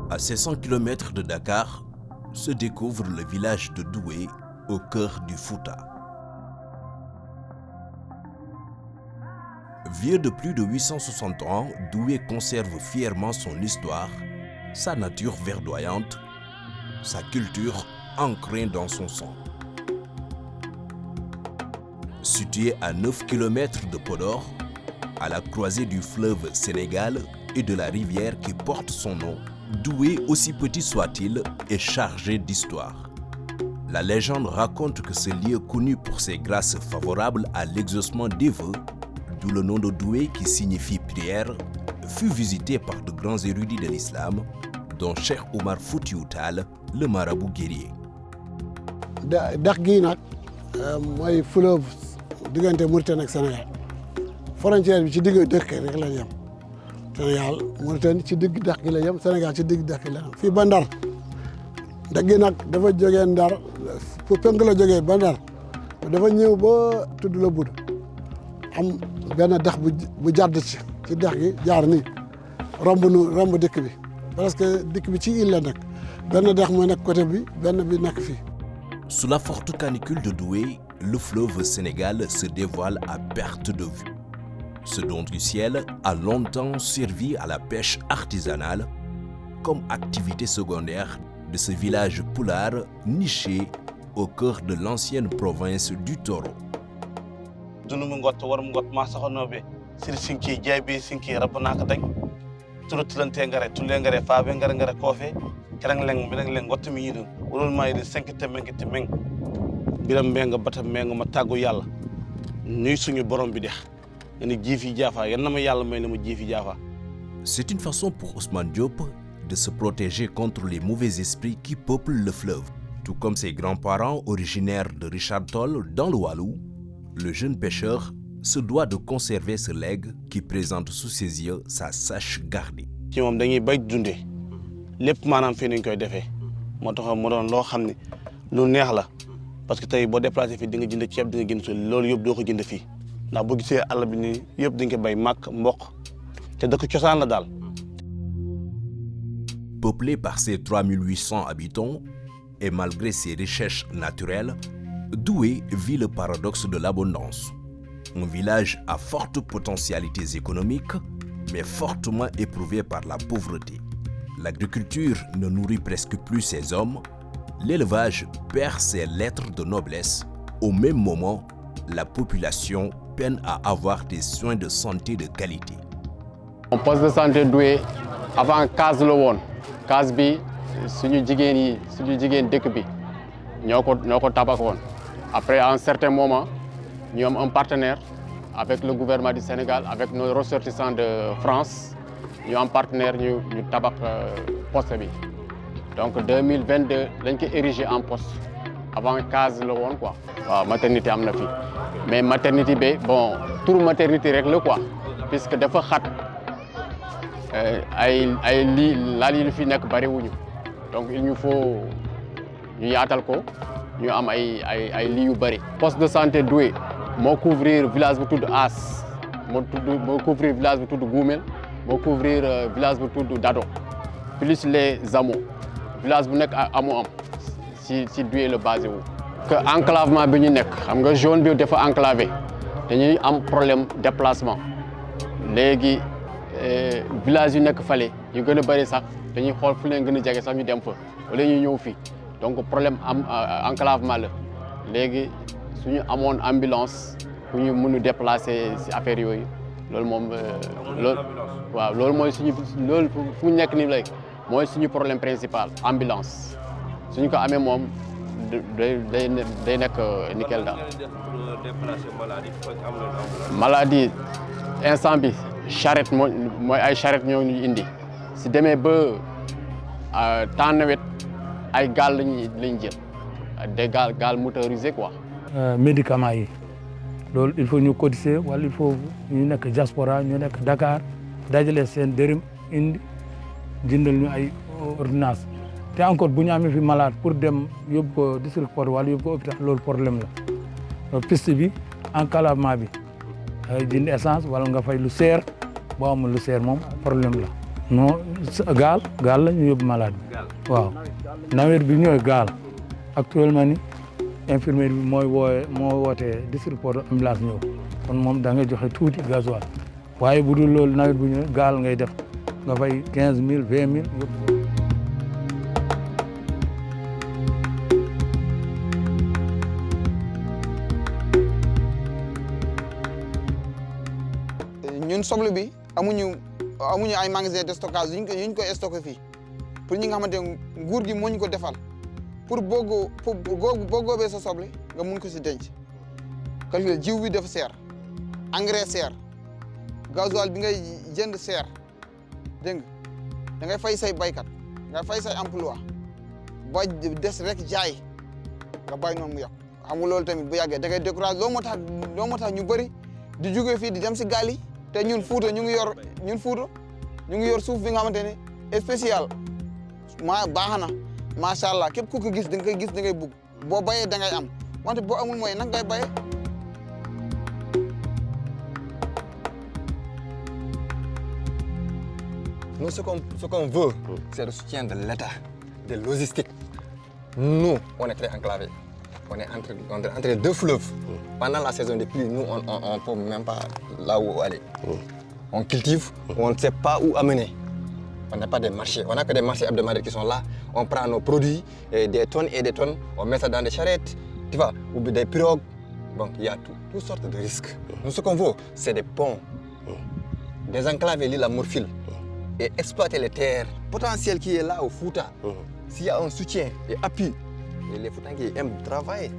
À 600 km de Dakar se découvre le village de Doué au cœur du Fouta. Vieux de plus de 860 ans, Doué conserve fièrement son histoire, sa nature verdoyante, sa culture ancrée dans son sang. Situé à 9 km de Podor, à la croisée du fleuve Sénégal et de la rivière qui porte son nom, Doué, aussi petit soit-il, est chargé d'histoire. La légende raconte que ce lieu connu pour ses grâces favorables à l'exaucement des vœux, d'où le nom de Doué qui signifie prière, fut visité par de grands érudits de l'islam, dont Cheikh Omar Foutiyou Tall, le marabout guerrier. dex gii nag mooy fleuve diggante Mauritanie ak Sénégal frontière bi ci digg dëkk rek la yem Sénégal Mauritanie ci digg dex gi la yem Sénégal ci digg dex gi la yem fii ba Ndar dex gi nag dafa jógee Ndar fu penk la jógee ba Ndar dafa ñëw ba tudd la bud am benn dex bu jàdd ci dex gi jaar nii romb dëkk bi parce que dëkk bi ci île la nekk benn dex moo nekk côté bi benn bi nekk fii. Sous la forte canicule de Doué, le fleuve Sénégal se dévoile à perte de vue. Ce don du ciel a longtemps servi à la pêche artisanale comme activité secondaire de ce village poulard niché au cœur de l'ancienne province du Toro. Dunum ngot warum ngot ma saxonobe sir sinki jaybe sinki rabbana ka dañ turutulante ngare tulle ngare faabe ngare kofe kerang leng benang leng ngot mi yidu wolol may de 5 temeng biram menga batam menga ma taggu yalla nuy suñu borom bi dex ni jifi jafa yan nama yalla may na ma jifi jafa. C'est une façon pour Ousmane Diop de se protéger contre les mauvais esprits qui peuplent le fleuve. Tout comme ses grands-parents originaires de Richard Toll dans le Walou, le jeune pêcheur se doit de conserver ce legs qui présente sous ses yeux sa sèche gardée. ci mom dañuy bay dundé lepp manam fi ñu koy défé mo tax mo doon lo xamni lu neex la parce que tay bo déplacer fi di nga jënd ciép di nga gën loolu yëpp do ko jënd fi ndax bu gisé àll bi ni yëpp di nga bay mak mbokk té dëkk cosaan la dal. Peuplé par ses 3800 habitants et malgré ses richesses naturelles, Doué vit le paradoxe de l'abondance. Un village à fortes potentialités économiques, mais fortement éprouvé par la pauvreté. L'agriculture ne nourrit presque plus ses hommes, l'élevage perd ses lettres de noblesse. Au même moment, la population peine à avoir des soins de santé de qualité. Un poste de santé Doué avant case la woon case bi suñu jigéen dëkk bi ñoo ko tabax woon. Après à un certain moment nous avons un partenaire avec le gouvernement du Sénégal, avec nos ressortissants de France. Nous avons un partenaire ñu tabax poste bi. Donc 2022 lañ ko érigé en poste avant case la woon quoi. waaw maternité am na fi mais maternité bi bon tur maternité rek la quoi puisque dafa xat ay laal yi fi nekk bari wuñu donc il nous faut ñu yaatal ko ñu am ay lits yu bari. Poste de santé Doué moo couvrir village bu tudd As moo couvrir village bu tudd Goumel moo couvrir village bu tudd Dado plus les hameaux village bu nekk amoo am si Doué la basé wu. que enclavement bi ñu nekk xam nga zone bi dafa enclavé dañuy am problème déplacement léegi village yu nekk fale yu gën a bëri sax dañuy xool fu leen gën a jege sax ñu dem fa wala ñuy ñëw fii donc problème enclavement la léegi suñu amoon ambulance pour ñu mën a déplacer si affaire yooyu loolu moom loolu waaw loolu mooy suñu loolu fu ñu nekk nii léegi mooy suñu problème principal ambulance suñu ko amee moom day nekk nickel daal. maladie instant bi charrette mooy ay charrette ñoo ñu indi si demee ba temps nawet ay gaal lañ jël des gaal motorisé quoi. médicaments yi loolu il faut ñu cotiser wala il faut ñu nekk diaspora ñu nekk Dakar dajale seen dërëm indi jëndal ñu ay ordonnance te encore bu ñu amee fi malade pour dem yóbbu ko district port wala yóbbu ko hôpital loolu problème la piste bi enclavement bi jënd essence wala nga fay lu seer boo amul lu seer moom problème la non gaal la ñu yóbbu malade bi waaw nawet bi ñëwee gaal actuellement ni infirmière bi moo wootee district ambulance ñëw kon moom da ngay joxe tuuti gasoil waaye bu dul loolu nawet bu ñëwee gaal ngay def nga fay 15 000 20 000 yóbbu. ñun soble bi amuñu ay magasin de stockage yuñ koy stocké fii pour ñi nga xamante ne nguur gi moo ñu ko defal pour boo góobee sa soble nga mun ko si denc calculer jiw bi dafa seer engrais seer gasoil bi ngay jënd seer dégg nga da ngay fay say baykat nga fay say emploi ba des rek jaay nga bàyyi noonu mu yàqu xam nga loolu tamit bu yàggee da ngay découragé loo moo tax ñu bëri di jógee fii di dem si gaal yi te ñun Fuuta ñu ngi yor suuf bi nga xamante ne spécial baax na macha allah képp ku ko gis da nga koy gis da ngay bugg boo bayee da ngay am wante boo amul mooy nag ngay bayee. Nous, ce qu'on veut, c'est le soutien de l'État, de logistique. Nous, on est très enclavés. On est entre deux fleuves. Pendant la saison des pluies, nous, on ne peut même pas là où aller. On cultive, on ne sait pas où amener. On n'a pas de marchés. On n'a que des marchés hebdomadaires qui sont là. On prend nos produits, des tonnes et des tonnes, on met ça dans des charrettes, tu vois, ou des pirogues. Donc, il y a toutes sortes de risques. Nous, ce qu'on veut, c'est des ponts, désenclaver l'île à Morphil et exploiter les terres potentielles qui est là au Fouta. S'il y a un soutien et appui, et les Foutans qui aiment travailler,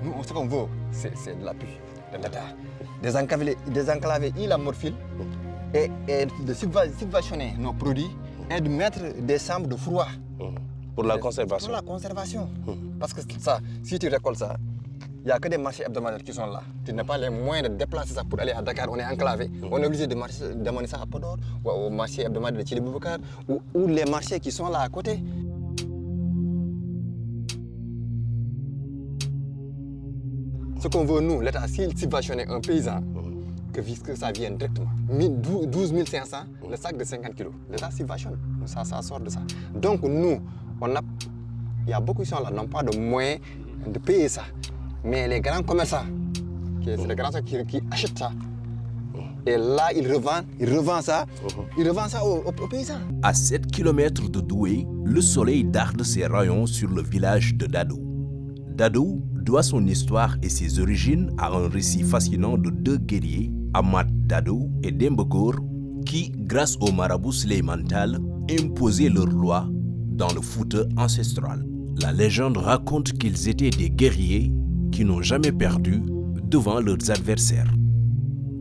nous, ce qu'on veut, c'est de l'appui de l'État. Désenclaver l'île à Morphil et de subventionner nos produits et de mettre des chambres de froid. Pour la conservation. Pour la conservation. Parce que ça, si tu récoltes ça, il n'y a que des marchés hebdomadaires qui sont là. Tu n'as pas les moyens de déplacer ça pour aller à Dakar, on est enclavé. On est obligé de d'amener ça à Podor, ou au marché hebdomadaire de Tchiliboubacar, ou les marchés qui sont là à côté. Ce qu'on veut, nous, l'État, s'il subventionnait un paysan, que ça vienne directement. 12 500, le sac de 50 kilos. L'État subventionne, ça sort de ça. Donc nous, il y a beaucoup qui sont là, n'ont pas de moyens de payer ça. Mais les grands commerçants, c'est les grands qui achètent ça. Et là, ils revendent ça aux paysans. À 7 km de Doué, le soleil darde ses rayons sur le village de Dadou. Dadou doit son histoire et ses origines à un récit fascinant de deux guerriers, Ahmad Dadou et Dembogor, qui, grâce au marabout Souleymane Tall, imposaient leur loi dans le Fouta ancestral. La légende raconte qu'ils étaient des guerriers qui n'ont jamais perdu devant leurs adversaires.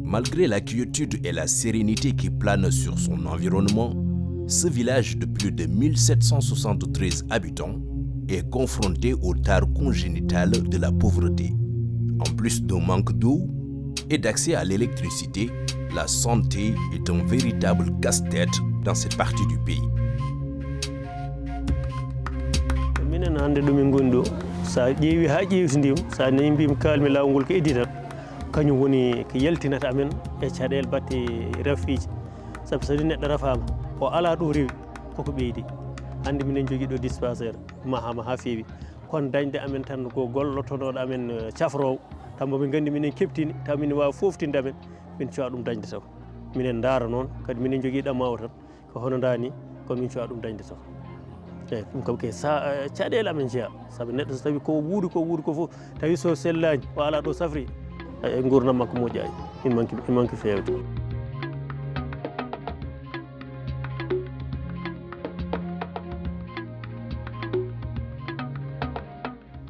Malgré la quiétude et la sérénité qui planent sur son environnement, ce village de plus de 1773 habitants est confronté au tare congénital de la pauvreté. En plus d'un manque d'eau et d'accès à l'électricité, la santé est un véritable casse-tête dans cette partie du pays. minen hannde ɗumin goni ɗo sa ƴeewi ha ƴewtidima sa nani mbimi kalmi lawol ngol ko idditat kañum woni ko yaltinata amen e caɗele batte rafiji saabu so tawi neɗɗo rafama o ala ɗo rewi koko ɓeydi hannde minen jogui ɗo dispensaire mahama ha feewi kono dañde amen tan ko gollotonoɗo amen cafrowo taw moɓe gandi minen keɓtini taw minen wawi foftinde amen min cuwa ɗum dañde taw minen daara noon kadi minen jogui ɗammawo tan ko hono dani kono min cuwa ɗum dañde taw eyyi ɗum kam kay caɗele amen jeeya saabu neɗɗo so tawi ko wuuri ko fof tawi so sellani o ala ɗo safri gurdam makko moƴƴani in manque fewde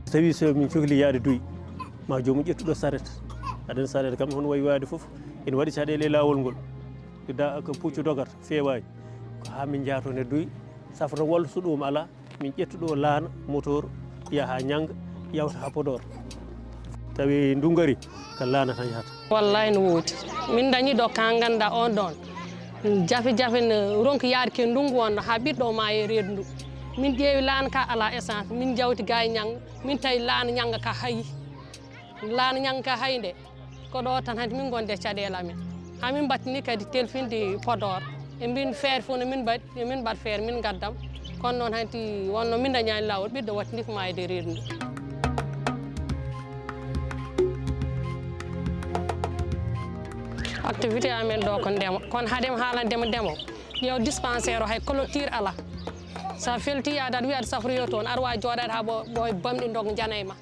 so tawi so min cohli yaade Douyi ma jomum ƴettuɗo saret aɗen saret kam hono wayi wade foof ene waɗi caɗele e lawol ngol ko puccu dogata fewani ko ha min jaaton e Douyi safra walla so ɗum ala min ƴettuɗo laana motor yaha ñanga yawta ha Podor tawi ndugari ko laana tan yahata wallahi no woodi min dañi ɗo ka ganda on ɗon jafe ne ronki yaade ke ndungu wonno ha ɓiɗɗo ma e reedu ndu min ƴeewi laana ka ala essence min jawti ga e ñanga min tawi laana ñanga ka hayi laana ñanga ka hayi nde ko ɗo tan hade min gonde caɗele amen ha min battini kadi telfinde Podor e mbin feere fof no min mbaɗi yo min mbaɗ feere min gaddam kono noon hanti wonno min dañani lawol ɓiɗɗo watti ndifmayde reedu ndu. activité amen ɗo ko ndema kono haadema haalandema ndemo ƴeew dispensaire o hay clôture ala sa felti yaade aɗa wiya aɗa safroyo toon aɗa wawi jooɗade ha ɓoye bamɗi ndog jana e ma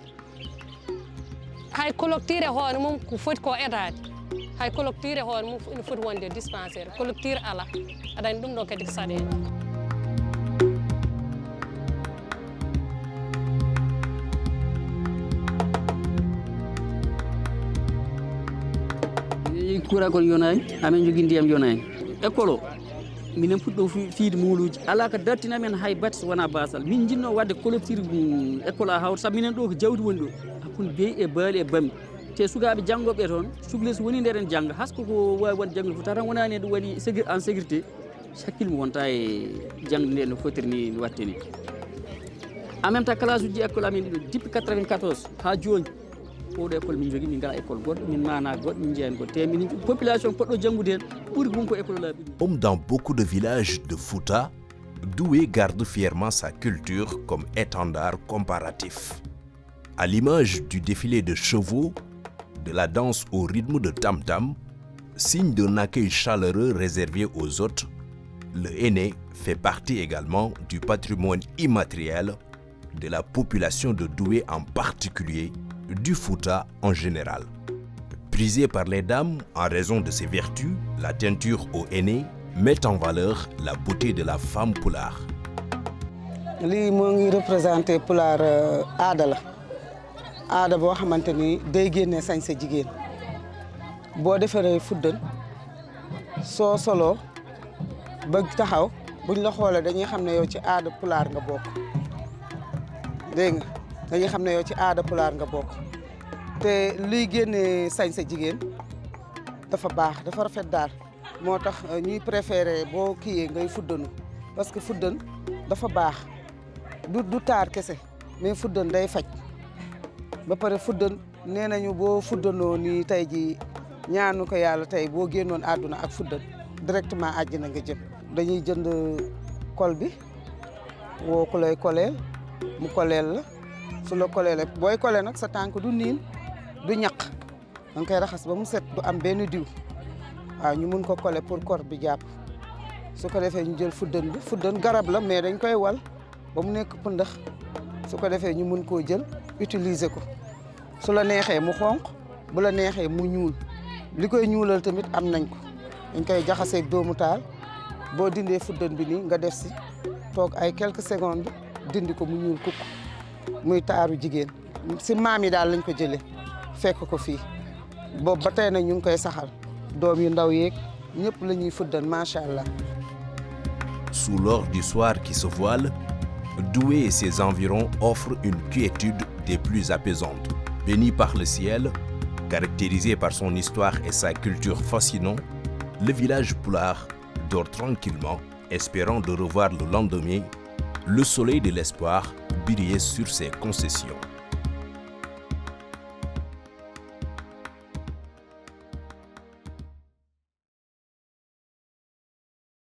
hay clôture e hoore mum ko foti ko etade hay clôture e hoore mum ene foti wonde dispensaire clôture ala aɗa andi ɗum ɗo kadi ko saɗede. kurakol yonani amin jogui ndiyam yonani école o minen puɗɗo fiide muuluji ala ko dartina men hay batte wona basal min jinno wadde clôture école a hawta saabu minen ɗo ko jawdi woni ɗo hakkude beyi e baali e bammi te sukaɓe janggoɓe toon sukle so woni nder en jangga hasko ko wawi wonde jangde fof tatan wonani ɗum waɗi en sécurité hakkille wonta e jangde nde no fotiri ni no watte ni en même temps classe uji école amin ɗiɗo depuis 94 ha joni oɗo école min jogui min ngala école goɗɗo min mana goɗɗo min jeeyani goɗɗo te min population poɗɗo janggude hen ɓuuri wonko école laaɓi. Comme dans beaucoup de villages de Fouta, Doué garde fièrement sa culture comme étendard comparatif. À l'image du défilé de chevaux, de la danse au rythme de tam-tam, signe d'un accueil chaleureux réservé aux hôtes, le henné fait partie également du patrimoine immatériel de la population de Doué en particulier, du Fouta en général. Prisé par les dames en raison de ses vertus, la teinture au henné met en valeur la beauté de la femme pulaar. lii moo ngi représenté pulaar aada la aada boo xamante ni day génne sañse jigéen boo defaree fuddan soo soloo ba taxaw buñ la xoolee dañuy xam ne yow ci aada pulaar nga bokk dégg nga dañuy xam ne yow ci aada pulaar nga bokk te liy génne sañse jigéen dafa baax dafa rafet daal moo tax ñuy préféré boo kiiyee ngay fuddanu parce que fuddan dafa baax du taar kese mais fuddan day faj ba pare fuddan nee nañu boo fuddanoo nii tey ji ñaanu ko yàlla tey boo génnoon àdduna ak fuddan directement àjjana nga jëm dañuy jënd kol bi woo ku lay koleel mu koleel la su la koleele booy kole nag sa tànk du niin du ñaq danga koy raxas ba mu set du am benn diw waaw ñu mun ko kole pour kor bi jàpp su ko defee ñu jël fuddan bi fuddan garab la mais dañ koy wal ba mu nekk pëndax su ko defee ñu mun koo jël utiliser ko su la neexee mu xonq bu la neexee mu ñuul li koy ñuulal tamit am nañ ko dañ koy jaxaseeg doomu taal boo dindee fuddan bi nii nga def si toog ay quelques secondes dindi ko mu ñuul kukk muy taaru jigéen si maam yi daal lañ ko jëlee fekk ko fii boobu ba tey nag ñu ngi koy saxal doom yu ndaw yeeg ñëpp la ñuy fuddan macha allah. Sous l'or du soir qui se voile, Doué et ses environs offrent une quiétude des plus apaisantes. Béni par le ciel, caractérisé par son histoire et sa culture fascinante, le village pulaar dort tranquillement, espérant de revoir le lendemain le soleil de l'espoir briller sur ses concessions.